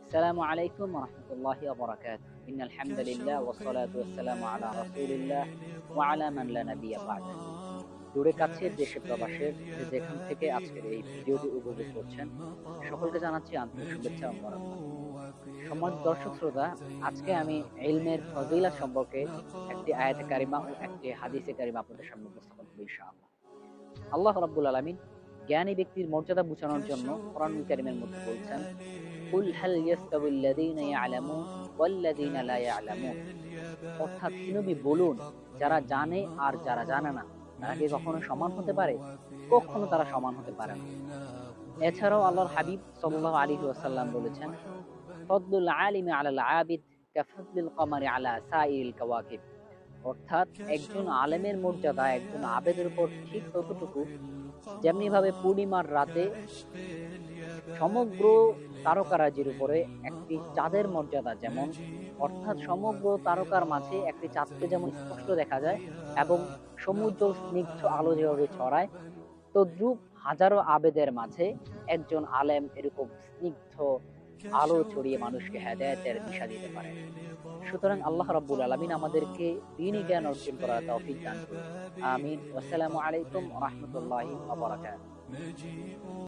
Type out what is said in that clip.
আসসালামু আলাইকুম ওয়া রাহমাতুল্লাহি ওয়া বারাকাতুহু। ইন্নাল হামদালিল্লাহ ওয়াস সালাতু ওয়াস সালামু আলা রাসূলিল্লাহ ওয়া আলা মান লা নাবিয়্যা বা'দা। দূরে কাছের দেশে প্রবাসের যে যেখান থেকে আজকের এই ভিডিওটি উপভোগ করছেন, সকলকে জানাচ্ছি আন্তরিক শুভেচ্ছা ও মোবারকবাদ। সম্মানিত দর্শক শ্রোতা, আজকে আমি ইলমের ফজিলত সম্পর্কে একটি আয়াতে কারিমা ও একটি হাদিসে কারিমা আপনাদের সামনে উপস্থাপন করব ইনশাআল্লাহ। আল্লাহ রাব্বুল আলামিন জ্ঞানী ব্যক্তির মর্যাদা বোঝানোর জন্য কোরআনুল কারীমের মধ্যে বলছেন, কুল হাল ইয়াস্তাবিল্লাযীনা ইয়া'লামুন ওয়াল্লাযীনা লা ইয়া'লামুন। অর্থাৎ হে নবী বলুন, যারা জানে আর যারা জানে না, তারা কি কখনো সমান হতে পারে? কখনো তারা সমান হতে পারে না। এছাড়াও আল্লাহর হাবিব সাল্লাল্লাহু আলাইহি ওয়াসাল্লাম বলেছেন, ফদলুল আলিমি আলাল আবিদ কাফদলিল কমারি আলা সাইরিল কাওয়াকিব। অর্থাৎ একজন আলেমের মর্যাদা একজন আবেদের উপর ঠিক ততটুকু যেমনি ভাবে পূর্ণিমার রাতে সমগ্র তারকারাজির উপরে একটি চাঁদের মর্যাদা যেমন, অর্থাৎ সমগ্র তারকার মাঝে একটি চাঁদকে যেমন স্পষ্ট দেখা যায় এবং সমুদ্র স্নিগ্ধ আলো যেভাবে ছড়ায়, তদ্রূপ হাজারো আবেদের মাঝে একজন আলেম এরকম স্নিগ্ধ আলো ছড়িয়ে মানুষকে হেদায়েতের দিশা দিতে পারে। সুতরাং আল্লাহ রাব্বুল আলামিন আমাদেরকে দ্বীনি জ্ঞান অর্জন করার তৌফিক দান করুন। আমিন। আসসালামু আলাইকুম ওয়া রাহমাতুল্লাহি ওয়া বারাকাতুহু।